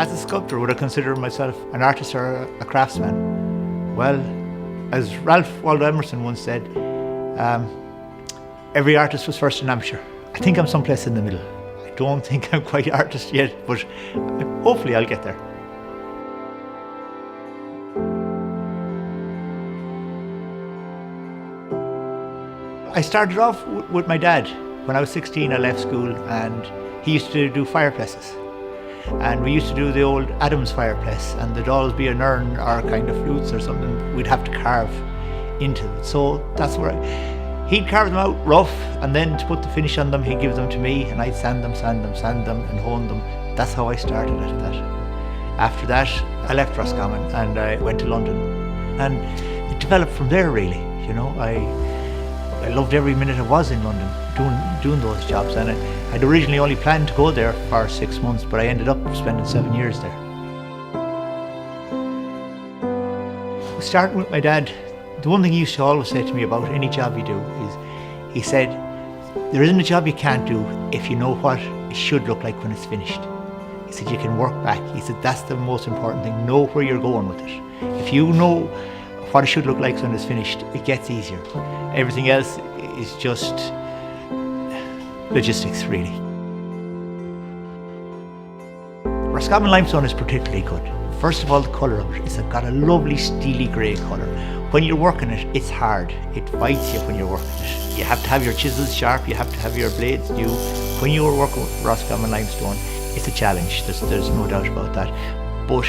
As a sculptor, would I consider myself an artist or a craftsman? Well, as Ralph Waldo Emerson once said, every artist was first an amateur. I think I'm someplace in the middle. I don't think I'm quite artist yet, but hopefully I'll get there. I started off with my dad. When I was 16, I left school and he used to do fireplaces. And we used to do the old Adam's fireplace, and there'd always be an urn or kind of flutes or something we'd have to carve into it. So that's where he'd carve them out rough, and then to put the finish on them, he'd give them to me, and I'd sand them, and hone them. That's how I started at that. After that, I left Roscommon and I went to London. And it developed from there, really. You know, I loved every minute I was in London doing those jobs, and I'd originally only planned to go there for 6 months, but I ended up spending 7 years there. Starting with my dad, the one thing he used to always say to me about any job you do is, he said, there isn't a job you can't do if you know what it should look like when it's finished. He said, you can work back. He said, that's the most important thing, know where you're going with it. If you know what it should look like when it's finished, it gets easier. Everything else is just logistics, really. Roscommon limestone is particularly good. First of all, the colour of it. It's got a lovely steely grey colour. When you're working it, it's hard. It bites you when you're working it. You have to have your chisels sharp, you have to have your blades new. When you're working with Roscommon limestone, it's a challenge. There's no doubt about that. But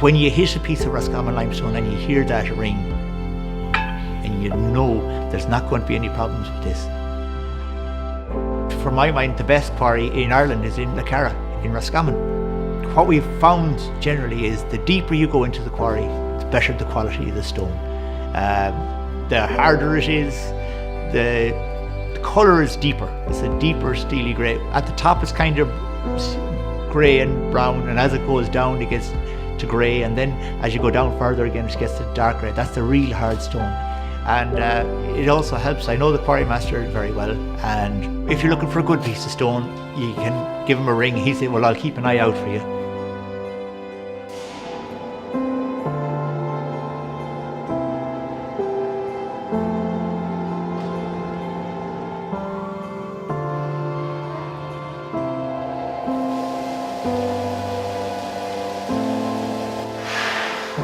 when you hit a piece of Roscommon limestone and you hear that ring, and you know there's not going to be any problems with this. For my mind, the best quarry in Ireland is in the Cara, in Roscommon. What we've found generally is the deeper you go into the quarry, the better the quality of the stone. The harder it is, the colour is deeper. It's a deeper steely grey. At the top it's kind of grey and brown, and as it goes down it gets to grey, and then as you go down further again it gets to dark grey. That's the real hard stone. And it also helps. I know the quarry master very well, and if you're looking for a good piece of stone, you can give him a ring. He said, well, I'll keep an eye out for you.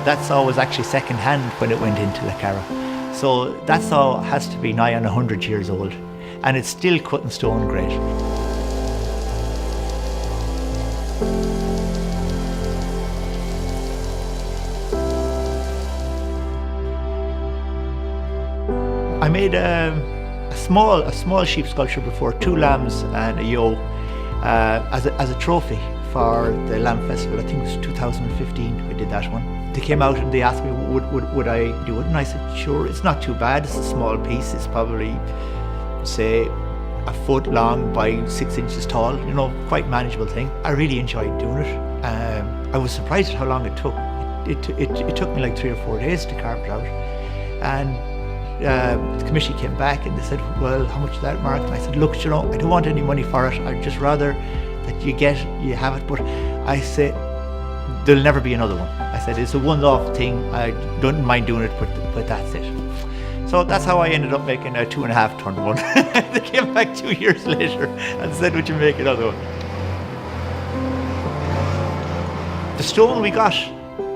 That saw was actually second hand when it went into the Cara. So that saw has to be nigh on 100 years old, and it's still cutting stone great. I made a small sheep sculpture before, 2 lambs and a ewe, as a trophy for the Lamb Festival. I think it was 2015 I did that one. They came out and they asked me would I do it, and I said sure. It's not too bad. It's a small piece. It's probably, say, a foot long by 6 inches tall. You know, quite manageable thing. I really enjoyed doing it. I was surprised at how long it took. It took me like 3 or 4 days to carve it out. And the committee came back and they said, well, how much is that, Mark? And I said, look, you know, I don't want any money for it. I'd just rather that you have it. But I said, there'll never be another one. I said, it's a one-off thing. I don't mind doing it, but that's it. So that's how I ended up making a 2.5 ton one. They came back 2 years later and said, would you make another one? The stone we got,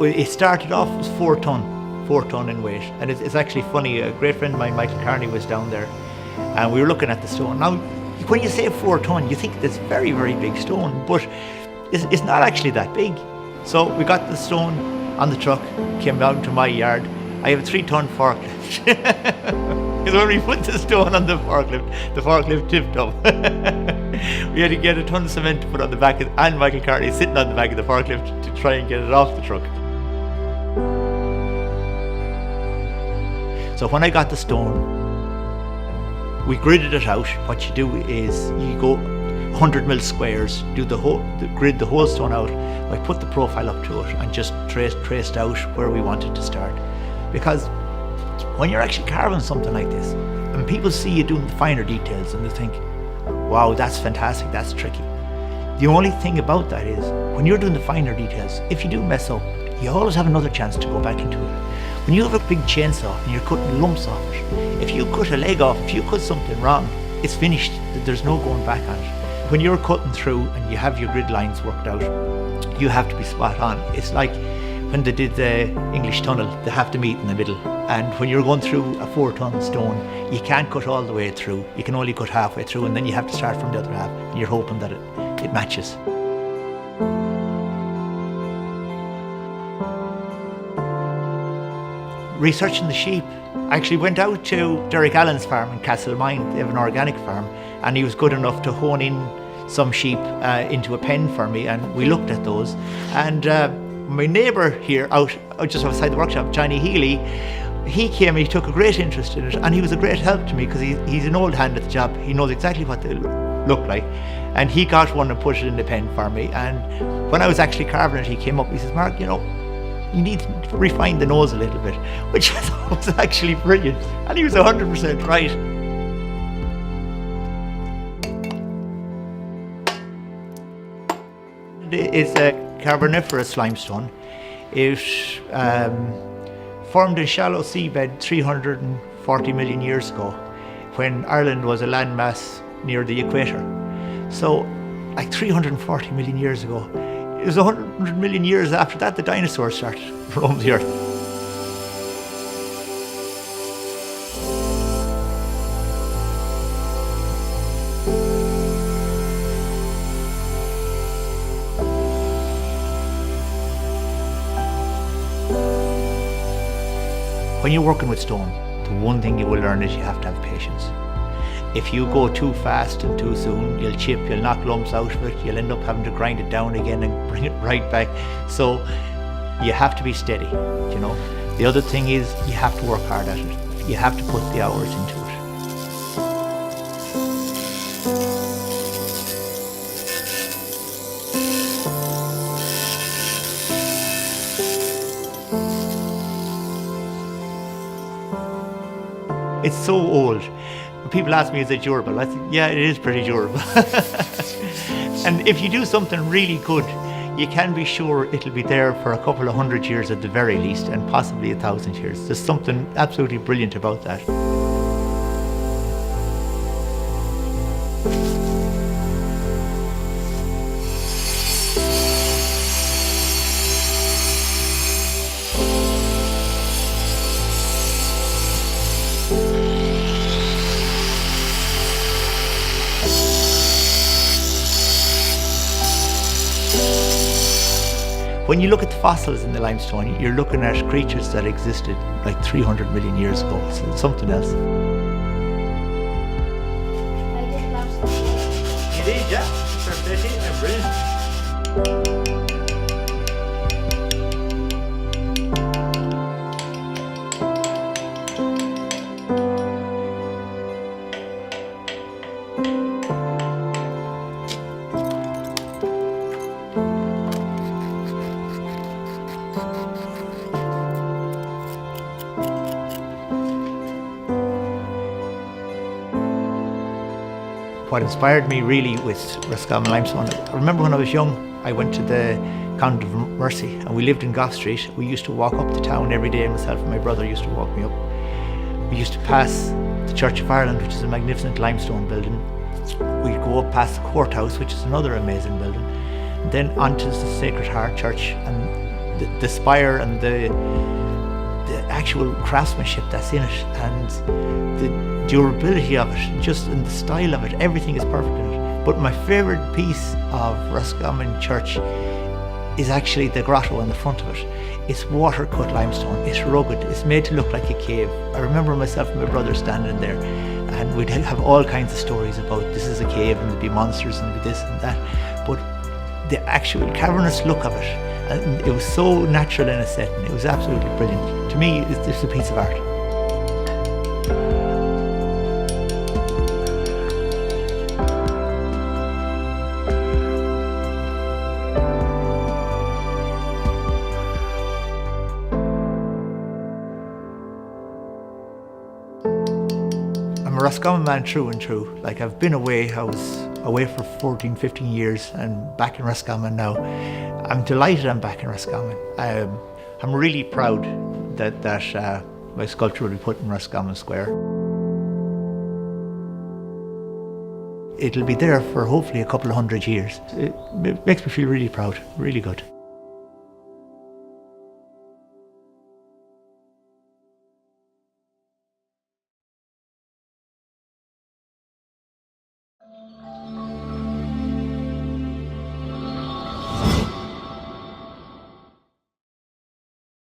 it started off as 4 ton in weight. And it's actually funny, a great friend of mine, Michael Carney, was down there and we were looking at the stone. Now, when you say 4 ton, you think it's very, very big stone, but it's not actually that big. So we got the stone on the truck, came down to my yard. I have a 3-ton forklift. Because when we put the stone on the forklift tipped up. We had to get a ton of cement to put on the back and Michael Carney sitting on the back of the forklift to try and get it off the truck. So when I got the stone, we gridded it out. What you do is you go 100 mil squares, grid the whole stone out. I put the profile up to it and just traced out where we wanted to start. Because when you're actually carving something like this, and people see you doing the finer details and they think, wow, that's fantastic, that's tricky. The only thing about that is, when you're doing the finer details, if you do mess up, you always have another chance to go back into it. When you have a big chainsaw and you're cutting lumps off it, if you cut a leg off, if you cut something wrong, it's finished. There's no going back on it. When you're cutting through and you have your grid lines worked out, you have to be spot on. It's like when they did the English tunnel, they have to meet in the middle. And when you're going through a 4-ton stone, you can't cut all the way through. You can only cut halfway through, and then you have to start from the other half, and you're hoping that it matches. Researching the sheep, I actually went out to Derek Allen's farm in Castlemine. They have an organic farm, and he was good enough to hone in some sheep into a pen for me, and we looked at those. And my neighbour here out just outside the workshop, Johnny Healy, he came, he took a great interest in it, and he was a great help to me because he's an old hand at the job. He knows exactly what they look like, and he got one and put it in the pen for me. And when I was actually carving it, he came up, he says, "Mark, you need to refine the nose a little bit," which I thought was actually brilliant, and he was 100% right. It's a Carboniferous limestone. It formed in shallow seabed 340 million years ago, when Ireland was a landmass near the equator. So, like 340 million years ago, it was 100 million years after that the dinosaurs started to roam the earth. When you're working with stone, the one thing you will learn is you have to have patience. If you go too fast and too soon, you'll chip, you'll knock lumps out of it, you'll end up having to grind it down again and bring it right back. So you have to be steady, you know. The other thing is you have to work hard at it. You have to put the hours into it. It's so old. People ask me, is it durable? I think, yeah, it is pretty durable. And if you do something really good, you can be sure it'll be there for a couple of 100 years at the very least, and possibly 1,000 years. There's something absolutely brilliant about that. When you look at the fossils in the limestone, you're looking at creatures that existed like 300 million years ago, so it's something else. I did lobster. You did, yeah. They're brilliant. What inspired me really with Roscommon Limestone, I remember when I was young, I went to the Convent of Mercy, and we lived in Gough Street. We used to walk up to town every day, myself and my brother used to walk me up. We used to pass the Church of Ireland, which is a magnificent limestone building. We'd go up past the courthouse, which is another amazing building, and then onto the Sacred Heart Church, and the spire and the actual craftsmanship that's in it, and the durability of it, just in the style of it, everything is perfect in it. But my favourite piece of Roscommon Church is actually the grotto in the front of it. It's water-cut limestone, it's rugged, it's made to look like a cave. I remember myself and my brother standing there, and we'd have all kinds of stories about this is a cave and there'd be monsters and there'd be this and that. But the actual cavernous look of it, and it was so natural in a setting, it was absolutely brilliant. To me, it's a piece of art. I'm a Roscommon man through and through. Like, I've been away, I was away for 14, 15 years and back in Roscommon now. I'm delighted I'm back in Roscommon. I'm really proud that my sculpture will be put in Roscommon Square. It'll be there for hopefully a couple of 100 years. It makes me feel really proud, really good.